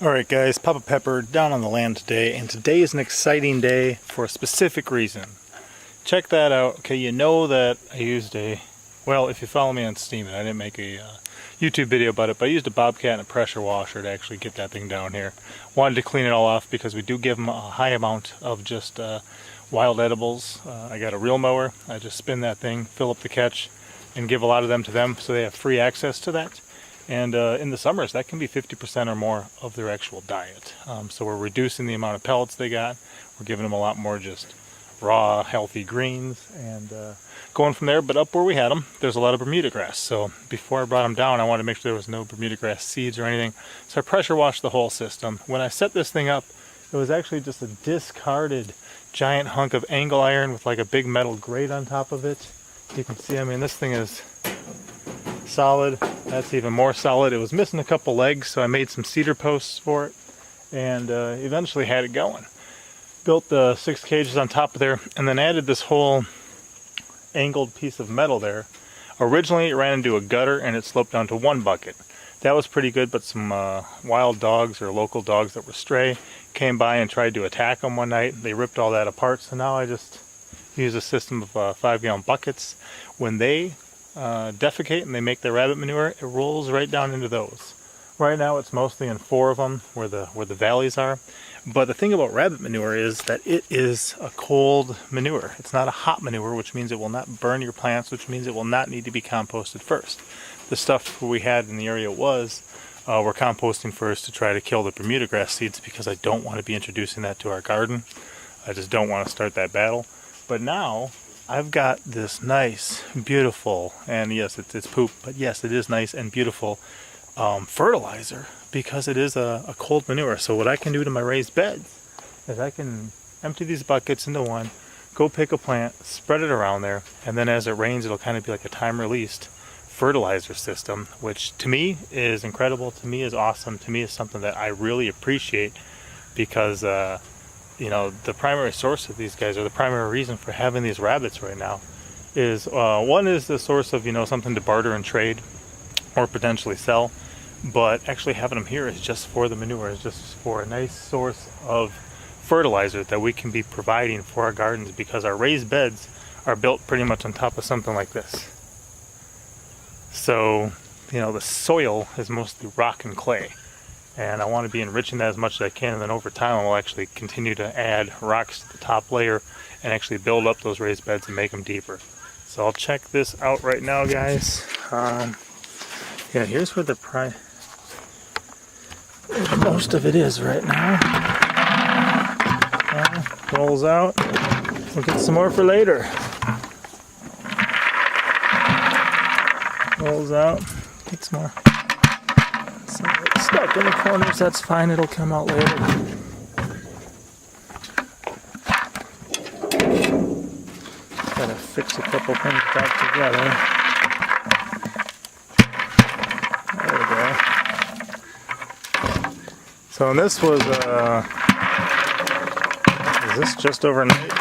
Alright guys, Papa Pepper down on the land today, and today is an exciting day for a specific reason. Check that out. Okay, you know that I used well, if you follow me on Steam, I didn't make a YouTube video about it, but I used a bobcat and a pressure washer to actually get that thing down here. Wanted to clean it all off because we do give them a high amount of just wild edibles. I got a reel mower. I just spin that thing, fill up the catch, and give a lot of them to them so they have free access to that. And in the summers, that can be 50% or more of their actual diet. So we're reducing the amount of pellets they got. We're giving them a lot more just raw, healthy greens, and going from there. But up where we had them, there's a lot of Bermuda grass. So before I brought them down, I wanted to make sure there was no Bermuda grass seeds or anything. So I pressure washed the whole system. When I set this thing up, it was actually just a discarded giant hunk of angle iron with like a big metal grate on top of it. You can see, I mean, this thing is solid. That's even more solid. It was missing a couple legs, so I made some cedar posts for it, and eventually had it going. Built the 6 cages on top of there, and then added this whole angled piece of metal there. Originally it ran into a gutter and it sloped down to 1 bucket. That was pretty good, but some wild dogs or local dogs that were stray came by and tried to attack them one night. They ripped all that apart, so now I just use a system of 5-gallon buckets. When they defecate and they make their rabbit manure, it rolls right down into those. Right now it's mostly in 4 of them where the valleys are. But the thing about rabbit manure is that it is a cold manure. It's not a hot manure, which means it will not burn your plants, which means it will not need to be composted first. The stuff we had in the area we're composting first to try to kill the Bermuda grass seeds, because I don't want to be introducing that to our garden. I just don't want to start that battle. But now I've got this nice, beautiful, and yes, it's poop, but yes, it is nice and beautiful fertilizer, because it is a cold manure. So what I can do to my raised beds is I can empty these buckets into one, go pick a plant, spread it around there, and then as it rains, it'll kind of be like a time-released fertilizer system, which to me is incredible, to me is awesome, to me is something that I really appreciate, because you know, the primary source of these guys, or the primary reason for having these rabbits right now, is one is the source of, you know, something to barter and trade or potentially sell, but actually having them here is just for the manure, is just for a nice source of fertilizer that we can be providing for our gardens, because our raised beds are built pretty much on top of something like this. So, you know, the soil is mostly rock and clay, and I want to be enriching that as much as I can, and then over time I'll actually continue to add rocks to the top layer and actually build up those raised beds and make them deeper. So I'll check this out right now, guys. Yeah, here's where most of it is right now. Rolls out. We'll get some more for later. Rolls out. Get some more. So it's stuck in the corners. That's fine. It'll come out later. Gotta fix a couple things back together. There we go. So this was this just overnight,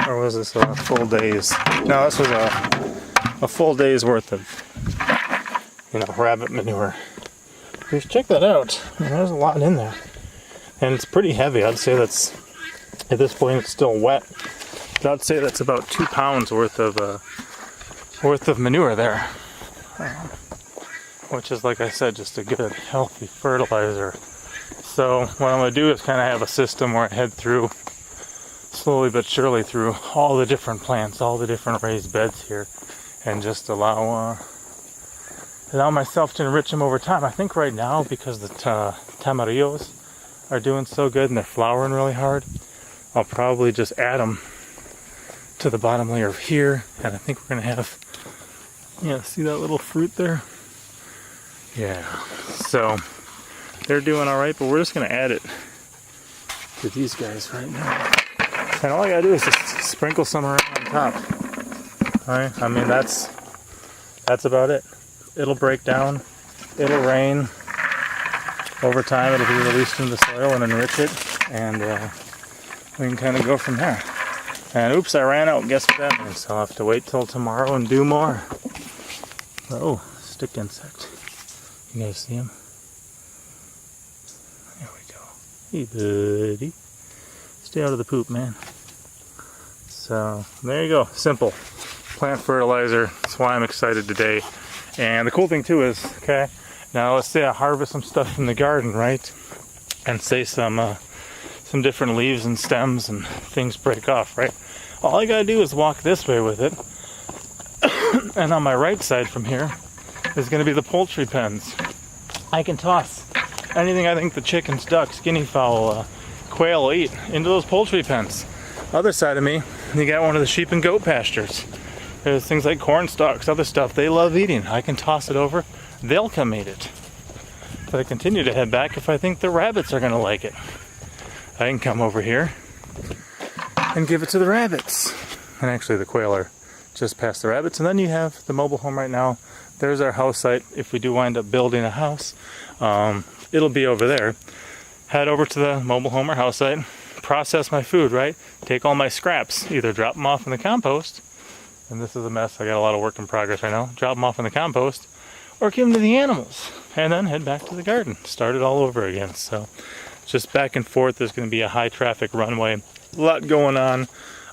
or was this a full day's? No, this was a full day's worth of, you know, rabbit manure. Just check that out. I mean, there's a lot in there, and it's pretty heavy. I'd say that's, at this point it's still wet, but I'd say that's about 2 pounds worth of manure there, which is, like I said, just a good healthy fertilizer. So what I'm going to do is kind of have a system where I head through slowly but surely through all the different plants, all the different raised beds here, and just allow myself to enrich them over time. I think right now, because the tamarillos are doing so good and they're flowering really hard, I'll probably just add them to the bottom layer of here, and I think we're going to have, yeah, see that little fruit there? Yeah, so they're doing alright, but we're just going to add it to these guys right now. And all I gotta do is just sprinkle some around on top. Alright, I mean, that's about it. It'll break down, it'll rain. Over time it'll be released into the soil and enrich it, and we can kind of go from there. And oops, I ran out. Guess what that means? I'll have to wait till tomorrow and do more. Oh, stick insect. You guys see him? There we Hey buddy, stay out of the poop, man. So there you go, simple plant fertilizer. That's why I'm excited today. And the cool thing too is, okay, now let's say I harvest some stuff from the garden, right? And say some different leaves and stems and things break off, right? All I gotta do is walk this way with it. And on my right side from here is gonna be the poultry pens. I can toss anything I think the chickens, ducks, guinea fowl, quail will eat into those poultry pens. Other side of me, you got one of the sheep and goat pastures. There's things like corn stalks, other stuff they love eating. I can toss it over, they'll come eat it. But I continue to head back if I think the rabbits are gonna like it. I can come over here and give it to the rabbits. And actually the quail are just past the rabbits. And then you have the mobile home right now. There's our house site. If we do wind up building a house, it'll be over there. Head over to the mobile home or house site, process my food, right? Take all my scraps, either drop them off in the compost, and this is a mess, I got a lot of work in progress right now, drop them off in the compost, or give them to the animals, and then head back to the garden, start it all over again. So just back and forth. There's going to be a high traffic runway, a lot going on,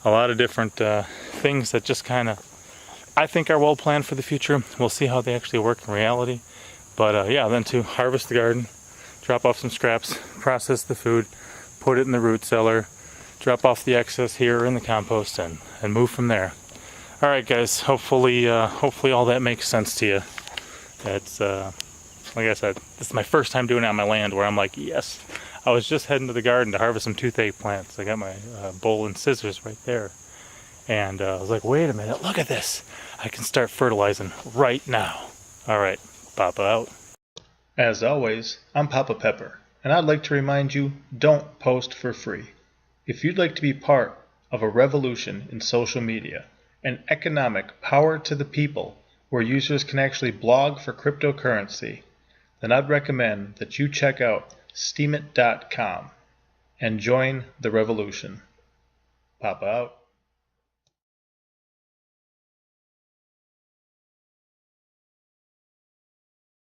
a lot of different things that just kind of, I think, are well planned for the future. We'll see how they actually work in reality. But yeah, then to harvest the garden, drop off some scraps, process the food, put it in the root cellar, drop off the excess here in the compost, and move from there. All right, guys. Hopefully all that makes sense to you. It's like I said, this is my first time doing it on my land, where I'm like, yes. I was just heading to the garden to harvest some toothache plants. I got my bowl and scissors right there, and I was like, wait a minute, look at this. I can start fertilizing right now. All right, Papa out. As always, I'm Papa Pepper, and I'd like to remind you, don't post for free. If you'd like to be part of a revolution in social media, an economic power to the people where users can actually blog for cryptocurrency, then I'd recommend that you check out steemit.com and join the revolution. Papa out.